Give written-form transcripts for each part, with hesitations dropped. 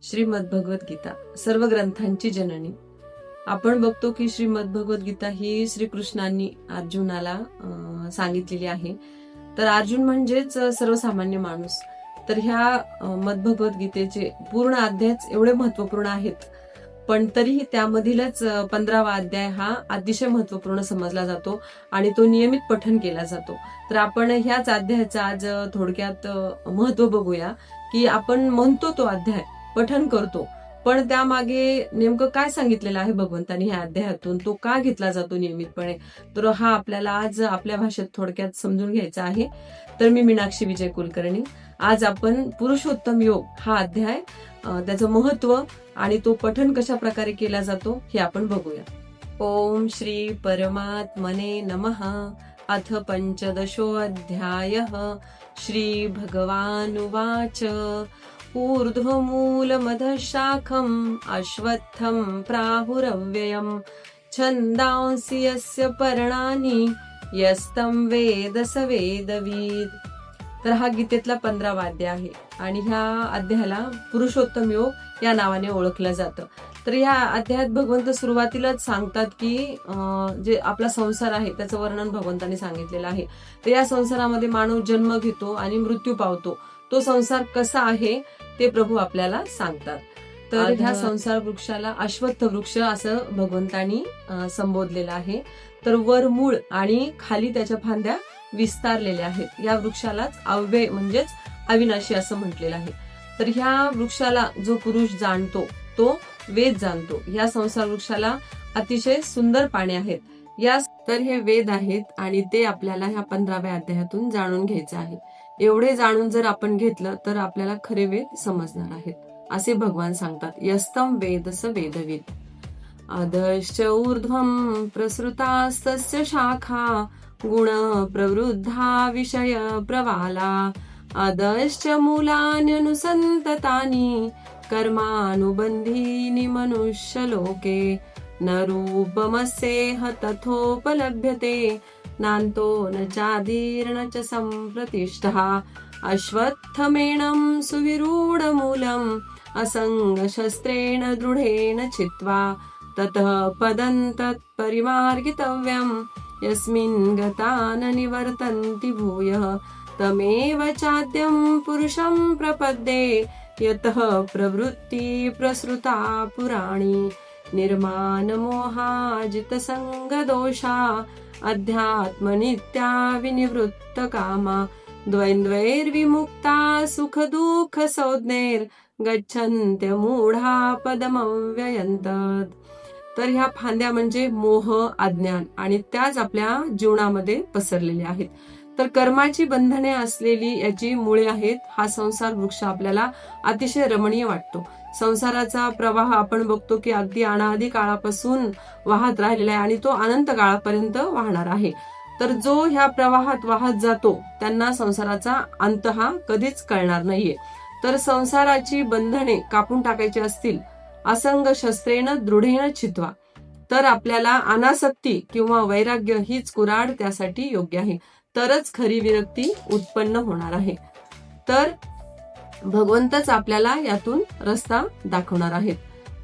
श्रीमद्भगवद्गीता सर्व ग्रंथांची जननी. आपण बघतो की श्रीमद्भगवद्गीता ही श्रीकृष्णांनी अर्जुनाला सांगितलेली आहे. तर अर्जुन म्हणजेच सर्वसामान्य माणूस. तर ह्या मद्भगवद्गीतेचे पूर्ण अध्यायच एवढे महत्वपूर्ण आहेत, पण तरीही त्यामधीलच 15वा अध्याय हा अतिशय महत्वपूर्ण समजला जातो आणि तो नियमित पठन केला जातो. तर आपण ह्याच अध्यायाचं आज थोडक्यात महत्व बघूया की आपण म्हणतो तो अध्याय, पठन करतो, पण त्यामागे नेमकं काय सांगितलेलं आहे भगवंतांनी ह्या अध्यायातून, तो का घेतला जातो नियमितपणे, तर हा आपल्याला आज आपल्या भाषेत थोडक्यात समजून घ्यायचा आहे. तर मी मीनाक्षी विजय कुलकर्णी. आज आपण पुरुषोत्तम योग हा अध्याय, त्याचं महत्व आणि तो पठन कशा प्रकारे केला जातो हे आपण बघूया. ओम श्री परमात्मने नमः. अथ पंचदशोऽध्यायः. श्री भगवानुवाच. ऊर्ध्वमूलमधशाखम् अश्वत्थं प्राहुरव्ययम् छन्दांसि यस्य पर्णानि यस्तं वेद स वेदविद. तर हा गीतेतला 15वा अध्याय आहे आणि ह्या अध्यायाला पुरुषोत्तम योग या नावाने ओळखलं जातं. तर या अध्यायात भगवंत सुरुवातीलाच सांगतात की जे आपला संसार आहे त्याचं वर्णन भगवंतांनी सांगितलेलं आहे. तर या संसारामध्ये मानव जन्म घेतो आणि मृत्यू पावतो. तो संसार कसा आहे ते प्रभू आपल्याला सांगतात. तर ह्या संसार वृक्षाला अश्वत्थ वृक्ष असं भगवंतांनी संबोधलेलं आहे. तर वर मूळ आणि खाली त्याच्या फांद्या विस्तारलेल्या आहेत. या वृक्षालाच अव्यय म्हणजेच अविनाशी असं म्हटलेलं आहे. तर ह्या वृक्षाला जो पुरुष जाणतो तो वेद जाणतो. या संसार वृक्षाला अतिशय सुंदर पाने आहेत. तर हे वेद आहेत आणि ते आपल्याला ह्या 15व्या अध्यायातून जाणून घ्यायचं आहे. एवढे जाणून जर आपण घेतलं तर आपल्याला खरे वेद समजणार आहेत असे भगवान सांगतात. यस्तम वेदस वेदविद. अधश्च ऊर्ध्वं प्रसृतास्तस्य शाखा गुण प्रवृद्धा विषय प्रवाला. अधश्च मूलान्यनुसन्ततानि कर्मानुबन्धीनि मनुष्यलोके. न रूपमस्येह तथोपलभ्यते नान्तो न चादीर्न च सम्प्रतिष्ठः. अश्वत्थमेनं सुविरूढमूलम् असङ्गशस्त्रेण दृढेन छित्त्वा ततः पदं तत्परिमार्गितव्यम् यस्मिन् गता न निवर्तन्ति भूयः. तमेव चाद्यं पुरुषं प्रपद्ये यतः प्रवृत्ति प्रसृता पुराणी. निर्मानमोहाजितसङ्गदोषा अध्यात्मनित्या विनिवृत्तकामा. द्वन्द्वैर्विमुक्ता सुखदुःखसंज्ञैर्गच्छन्त्यमूढा पदमव्ययन्तत्. तर ह्या फांद्या म्हणजे मोह, अज्ञान आणि त्याच आपल्या जीवनामध्ये पसरलेल्या आहेत. तर कर्माची बंधने असलेली याची मुळे आहेत. हा संसार वृक्ष आपल्याला अतिशय रमणीय वाटतो. संसाराचा प्रवाह आपण बघतो की अगदी अनादी काळापासून वाहत राहिलेला आहे आणि तो अनंत काळापर्यंत वाहणार आहे. तर जो ह्या प्रवाहात वाहत जातो त्यांना संसाराचा अंत हा कधीच कळणार नाहीये. तर संसाराची बंधने कापून टाकायची असतील असंग शस्त्रेण दृढेन छित्त्वा, तर आपल्याला अनासक्ती किंवा वैराग्य हीच कुऱ्हाड त्यासाठी योग्य आहे. तरच खरी विरक्ती उत्पन्न होणार आहे. तर भगवंतच आपल्याला यातून रस्ता दाखवणार आहेत.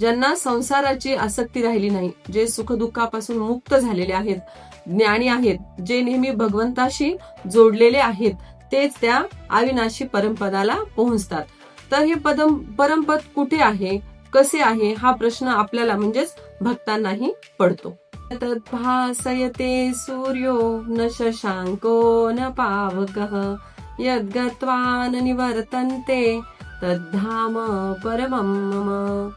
ज्यांना संसाराची आसक्ती राहिली नाही, जे सुखदुःखापासून मुक्त झालेले आहेत, ज्ञानी आहेत, जे नेहमी भगवंताशी जोडलेले आहेत, तेच त्या अविनाशी परमपदाला पोहोचतात. तर हे परमपद कुठे आहे, कसे आहे, हा प्रश्न आपल्याला म्हणजेच भक्तांनाही पडतो. तद्भासयते सूर्यो न शशांको न पावकः यद्गत्वा न निवर्तन्ते तद्धाम परमं मम.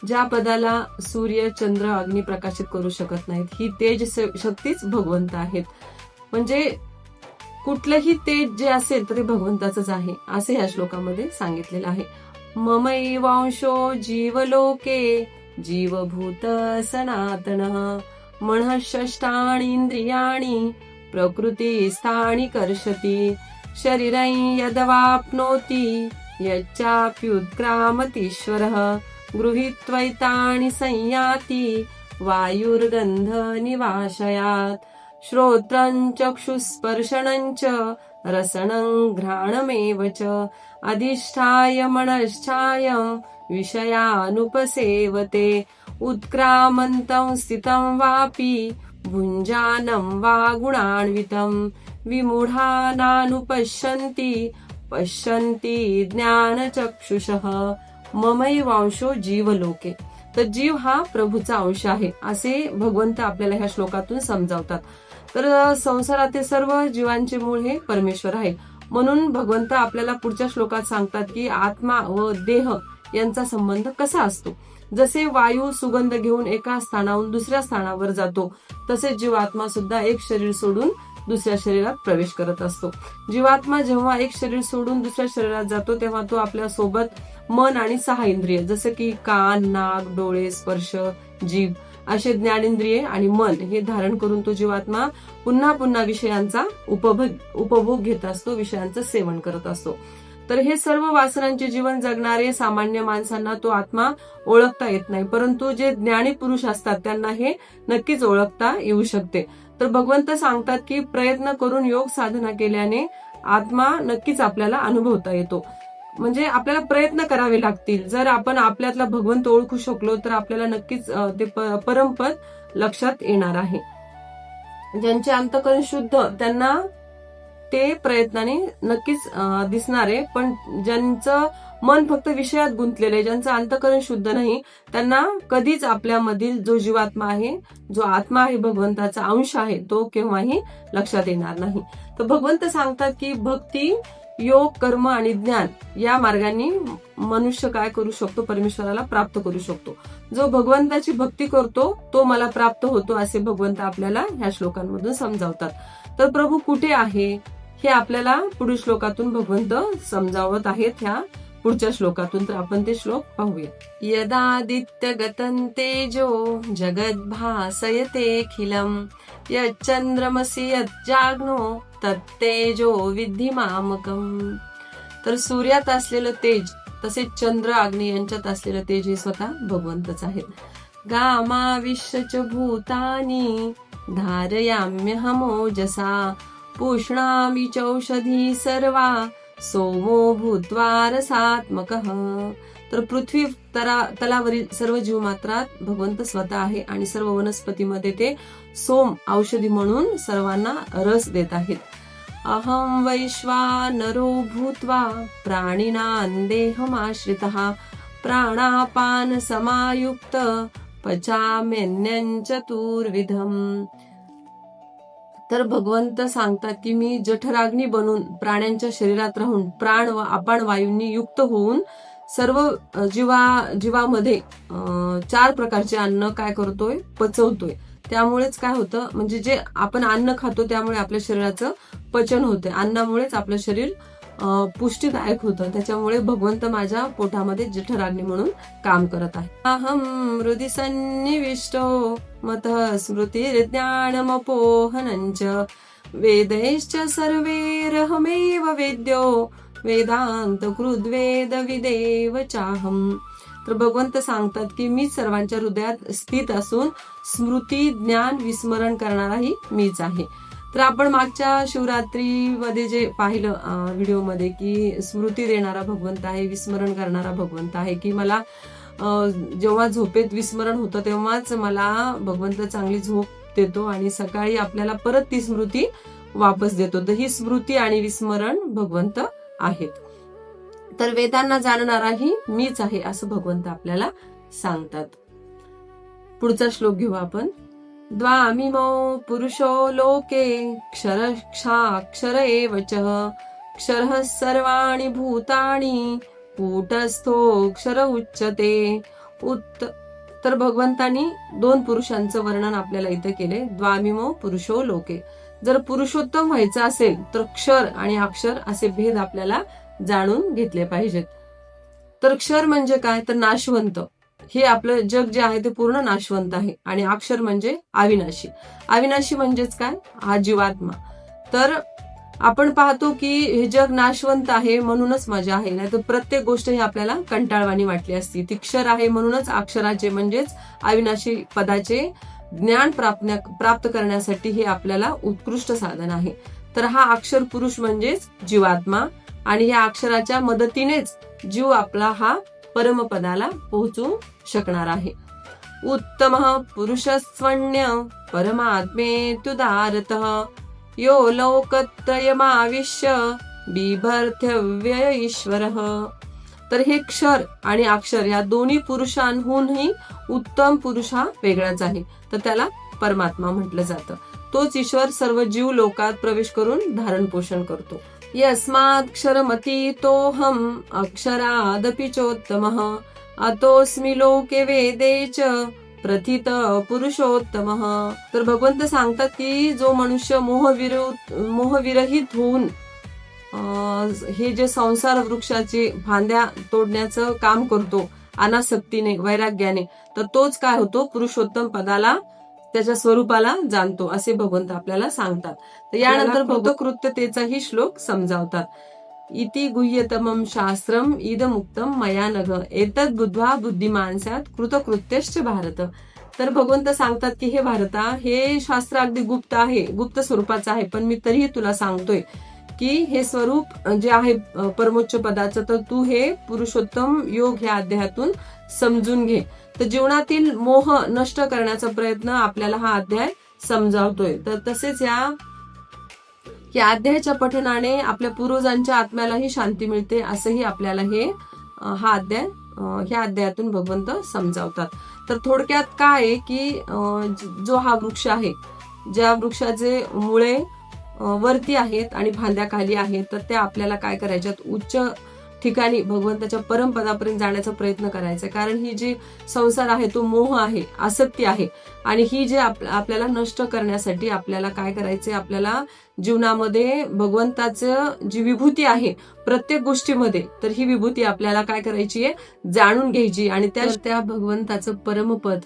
ज्या पदाला सूर्य, चंद्र, अग्नी प्रकाशित करू शकत नाहीत, ही तेज शक्तीच भगवंत आहेत. म्हणजे कुठलंही तेज जे असेल तर ते भगवंताचंच आहे असे ह्या श्लोकामध्ये सांगितलेलं आहे. ममैवांशो जीवलोके जीवभूत सनातनः मनःषष्ठाणि इंद्रियाणि प्रकृतिस्थानि कर्षति. शरीरं यदवाप्नोति यच्चाप्युत्क्रामतीश्वरः गृहीत्वैतानि संयाति वायुर्गन्ध निवाशयात्. श्रोत्रं चक्षुस्पर्शनं च रसनं घ्राणमेव च अधिष्ठाय मनश्चायं विषयानुपसेवते उत्क्रामन्तं स्थितं वापि भुञ्जानं वा गुणान्वितं विमूढानानुपश्यन्ति पश्यन्ति ज्ञानचक्षुषः ममैवांशो जीवलोके. तर जीव हा प्रभूचा अंश आहे असे भगवंत आपल्याला ह्या श्लोकातून समजावतात. तर संसारातील सर्व जीवांचे मूळ हे परमेश्वर आहे. म्हणून भगवंत आपल्याला पुढच्या श्लोकात सांगतात की आत्मा व देह यांचा संबंध कसा असतो. जसे वायू सुगंध घेऊन एका स्थानाहून दुसऱ्या स्थानावर जातो तसेच जीवात्मा सुद्धा एक शरीर सोडून दुसऱ्या शरीरात प्रवेश करत असतो. जीवात्मा जेव्हा एक शरीर सोडून दुसऱ्या शरीरात जातो तेव्हा तो आपल्या सोबत मन आणि 6 इंद्रिय जसे की कान, नाक, डोळे, स्पर्श, जीभ असे ज्ञानेंद्रिय आणि मन हे धारण करून तो जीवात्मा पुन्हा पुन्हा विषयांचा उपभोग घेत असतो, विषयांचं सेवन करत असतो. तर हे सर्व वासनांचे जीवन जगणारे सामान्य माणसांना तो आत्मा ओळखता येत नाही, परंतु जे ज्ञानी पुरुष असतात त्यांना हे नक्कीच ओळखता येऊ शकते. तर भगवंत सांगतात की प्रयत्न करून योग साधना केल्याने आत्मा नक्कीच आपल्याला अनुभवता येतो. म्हणजे आपल्याला प्रयत्न करावे लागतील. जर आपण आपल्यातला भगवंत ओळखू शकलो तर आपल्याला नक्कीच ते परमपद लक्षात येणार आहे. ज्यांचे अंतःकरण शुद्ध त्यांना ते प्रयत्नाने नक्कीच दिसणार आहे, पण ज्यांचं मन फक्त विषयात गुंतलेलं आहे, ज्यांचं अंतःकरण शुद्ध नाही, त्यांना कधीच आपल्यामधील जो जीवात्मा आहे, जो आत्मा आहे, भगवंताचा अंश आहे, तो केव्हाही लक्षात येणार नाही. तर भगवंत सांगतात की भक्ती, योग, कर्म आणि ज्ञान या मार्गाने मनुष्य काय करू शकतो, परमेश्वराला प्राप्त करू शकतो. जो भगवंताची भक्ती करतो तो मला प्राप्त होतो असे भगवंत आपल्याला ह्या श्लोकांमधून समजावतात. तर प्रभू कुठे आहे हे आपल्याला पुढील श्लोकातून भगवंत समजावत आहेत ह्या पुढच्या श्लोकातून. तर आपण ते श्लोक पाहूया. यदादित्य गतं तेजो जगद्भासयतेऽखिलम् यच्चंद्रमसि यज्जाग्नो तत्तेजो विद्धि मामकम्. तर सूर्यात असलेलं तेज तसेच चंद्र, अग्नी यांच्यात असलेलं तेज हे स्वतः भगवंतच आहेत. गामाविश्यच भूतानि धारयाम्यहमोजसा पुष्णामि चौषधी सर्वा सोमो भूत्वा रसात्मकः. तर पृथ्वी तलावरील सर्व जीवमात्रात भगवंत स्वतः आहे आणि सर्व वनस्पतीमध्ये ते सोम औषधी म्हणून सर्वांना रस देत आहेत. अहं वैश्वानरो भूत्वा प्राणिनां देहमाश्रितः प्राणापान समायुक्त पचाम्यन्नं चतुर्विधम्. तर भगवंत सांगतात की मी जठराग्नी बनून प्राण्यांच्या शरीरात राहून प्राण व अपान वायूंनी युक्त होऊन सर्व जीवामध्ये 4 प्रकारचे अन्न काय करतोय, पचवतोय. त्यामुळेच काय होतं, म्हणजे जे आपण अन्न खातो त्यामुळे आपल्या शरीराचं पचन होते, अन्नामुळेच आपलं शरीर पुष्टीदायक होतं. त्याच्यामुळे भगवंत माझ्या पोटामध्ये जठराग्नी म्हणून काम करत आहे. अहं हृदि सन्निविष्टो मतः स्मृतिर्ज्ञानमपोहनञ्च वेदैश्च सर्वैरहमेव वेद्यो वेदांत कृद्वेद विदेव चाहम. तर भगवंत सांगतात की मी सर्वांच्या हृदयात स्थित असून स्मृती, ज्ञान, विस्मरण करणाराही मीच आहे. तर आपण मागच्या शिवरात्रीमध्ये जे पाहिलं व्हिडिओमध्ये की स्मृती देणारा भगवंत आहे, विस्मरण करणारा भगवंत आहे, की मला जेव्हा झोपेत विस्मरण होतं तेव्हाच मला भगवंत चांगली झोप देतो आणि सकाळी आपल्याला परत ती स्मृती वापस देतो. तर ही स्मृती आणि विस्मरण भगवंत आहेत. तर वेदांना जाणणाराही मीच आहे असं भगवंत आपल्याला सांगतात. पुढचा श्लोक घेऊ आपण. द्वामिमो पुरुषो लोके क्षर एव च क्षरः सर्वाणि भूतानि कूटस्थो क्षर उच्यते. तर भगवंतांनी 2 पुरुषांचं वर्णन आपल्याला इथे केले. द्वामिमो पुरुषो लोके. जर पुरुषोत्तम व्हायचं असेल तर क्षर आणि अक्षर असे भेद आपल्याला जाणून घेतले पाहिजेत. तर क्षर म्हणजे काय, तर नाशवंत. हे आपलं जग जे आहे ते पूर्ण नाशवंत आहे. आणि अक्षर म्हणजे अविनाशी. अविनाशी म्हणजेच काय, हा जीवात्मा. तर आपण पाहतो की हे जग नाशवंत आहे म्हणूनच मजा आहे, नाही तर प्रत्येक गोष्ट ही आपल्याला कंटाळवाणी वाटली असती. ती क्षर आहे म्हणूनच अक्षराचे म्हणजेच अविनाशी पदाचे ज्ञान प्राप्त करण्यासाठी हे आपल्याला उत्कृष्ट साधन आहे. तर हा अक्षर पुरुष म्हणजेच जीवात्मा आणि या अक्षराच्या मदतीनेच जीव आपला हा परमपदाला पोहोचू शकणार आहे. उत्तमः पुरुषस्वण्य परमात्मेत्युदारतः यो लोकत्रयमाविश्य बिभर्त्यव्यय ईश्वरः. तर हे क्षर आणि अक्षर या दोन्ही पुरुषांहूनही उत्तम पुरुष हा वेगळाच आहे, तर त्याला परमात्मा म्हटलं जातं. तोच ईश्वर सर्व जीव लोकात प्रवेश करून धारण पोषण करतो. यस्माक्षरमतीतोऽहम् अक्षरादपि चोत्तमः अतोऽस्मि लोके वेदे च प्रथित पुरुषोत्तमः. तर भगवंत सांगतात की जो मनुष्य मोहविरहित होऊन हे जे संसार वृक्षाचे फांद्या तोडण्याचं काम करतो अनासक्तीने, वैराग्याने, तर तोच काय होतो, पुरुषोत्तम पदाला, त्याच्या स्वरूपाला जाणतो, असे भगवंत आपल्याला सांगतात. तर यानंतर कृतकृत्यतेचाही श्लोक समजावतात. इति गुह्यतमं शास्त्रम इदमुक्तम मया नघ एतद् बुद्ध्वा बुद्धिमान स्यात् कृतकृत्यश्च भारत. तर भगवंत सांगतात की हे भारता, हे शास्त्र अगदी गुप्त आहे, गुप्त स्वरूपाचं आहे, पण मी तरीही तुला सांगतोय की हे स्वरूप जे आहे परमोच्च पदाचं, तर तू हे पुरुषोत्तम योग ह्या अध्यायातून समजून घे. तर जीवनातील मोह नष्ट करण्याचा प्रयत्न आपल्याला हा अध्याय समजावतोय. तर तसेच या अध्यायाच्या पठनाने आपल्या पूर्वजांच्या आत्म्यालाही शांती मिळते, असंही आपल्याला ह्या अध्यायातून भगवंत समजावतात. तर थोडक्यात काय आहे की जो हा वृक्ष आहे, ज्या वृक्षाचे मुळे वरती आहेत आणि फांद्या खाली आहेत, तर त्या आपल्याला काय करायच्यात, उच्च ठिकाणी भगवंताच्या परमपदापर्यंत जाण्याचा प्रयत्न करायचा. कारण ही जी संसार आहे तो मोह आहे, आसक्ती आहे, आणि ही जे आपल्याला नष्ट करण्यासाठी आपल्याला काय करायचंय, आपल्याला जीवनामध्ये भगवंताचं जी विभूती आहे प्रत्येक गोष्टीमध्ये, तर ही विभूती आपल्याला काय करायची आहे, जाणून घ्यायची. आणि त्या भगवंताचं परमपद,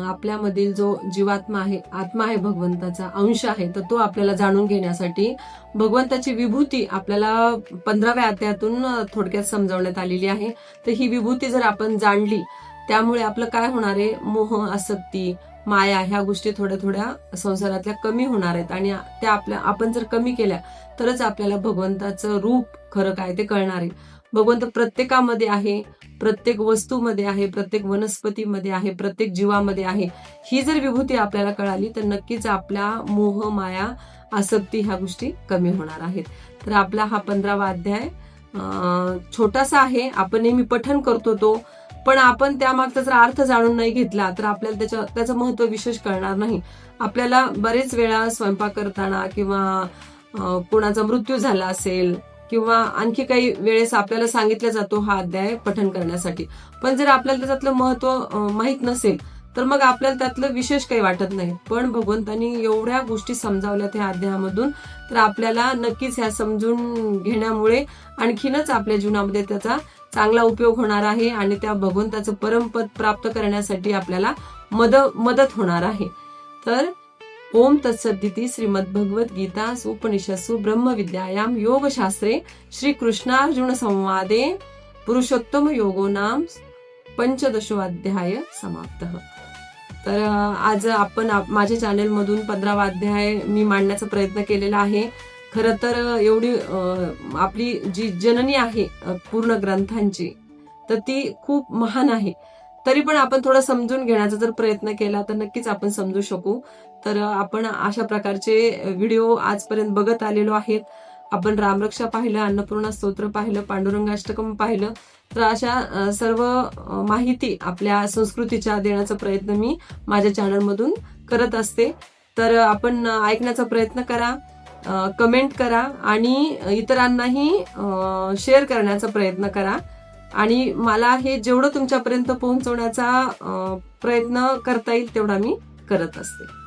आपल्यामधील जो जीवात्मा आहे, आत्मा आहे, भगवंताचा अंश आहे, तर तो आपल्याला जाणून घेण्यासाठी भगवंताची विभूती आपल्याला 15व्या अध्यायातून थोडक्यात समजावण्यात आलेली आहे. तर ही विभूती जर आपण जाणली, त्यामुळे आपलं काय होणार आहे, मोह, आसक्ती, माया ह्या गोष्टी थोड्या थोड्या संसारातल्या कमी होणार आहेत, आणि त्या आपण जर कमी केल्या तरच आपल्याला भगवंताचं रूप खरं काय ते कळणार आहे. भगवंत प्रत्येकामध्ये आहे, प्रत्येक वस्तूमध्ये आहे, प्रत्येक वनस्पतीमध्ये आहे, प्रत्येक जीवामध्ये आहे. ही जर विभूती आपल्याला कळाली तर नक्कीच आपल्या मोह, माया, आसक्ती ह्या गोष्टी कमी होणार आहेत. तर आपला हा 15वा अध्याय छोटासा आहे, आपण नेहमी पठण करतो तो, पण आपण त्यामागचा जर अर्थ जाणून नाही घेतला तर आपल्याला त्याचं महत्व विशेष कळणार नाही. आपल्याला बरेच वेळा स्वयंपाक करताना किंवा कोणाचा मृत्यू झाला असेल किंवा आणखी काही वेळेस आपल्याला सांगितलं जातो हा अध्याय पठण करण्यासाठी, पण जर आपल्याला त्याच्यातलं महत्व माहीत नसेल तर मग आपल्याला त्यातलं विशेष काही वाटत नाही. पण भगवंतांनी एवढ्या गोष्टी समजावल्यात ह्या अध्यायामधून, तर आपल्याला नक्कीच ह्या समजून घेण्यामुळे आणखीनच आपल्या जीवनामध्ये त्याचा चांगला उपयोग होणार आहे, आणि त्या भगवंताचं परमपद प्राप्त करण्यासाठी आपल्याला मदत होणार आहे. तर ओम तत्सदिति श्रीमद्भगवद्गीतासु उपनिषत्सु ब्रह्मविद्यायां योगशास्त्रे श्रीकृष्णार्जुन संवादे पुरुषोत्तम योगो नाम 15 अध्याय समाप्त. तर आज आपण माझ्या चॅनलमधून 15वा अध्याय मी मांडण्याचा प्रयत्न केलेला आहे. खरं तर एवढी आपली जी जननी आहे पूर्ण ग्रंथांची, तर ती खूप महान आहे. तरी पण आपण थोडं समजून घेण्याचा जर प्रयत्न केला तर नक्कीच आपण समजू शकू. तर आपण अशा प्रकारचे व्हिडिओ आजपर्यंत बघत आलेलो आहेत. आपण रामरक्षा पाहिलं, अन्नपूर्णा स्तोत्र पाहिलं, पांडुरंगाष्टकम पाहिलं. तर अशा सर्व माहिती आपल्या संस्कृतीच्या देण्याचा प्रयत्न मी माझ्या चॅनलमधून करत असते. तर आपण ऐकण्याचा प्रयत्न करा, कमेंट करा, आणि इतरांनाही शेअर करण्याचा प्रयत्न करा. आणि मला हे जेवढं तुमच्यापर्यंत पोहोचवण्याचा प्रयत्न करता येईल तेवढा मी करत असते.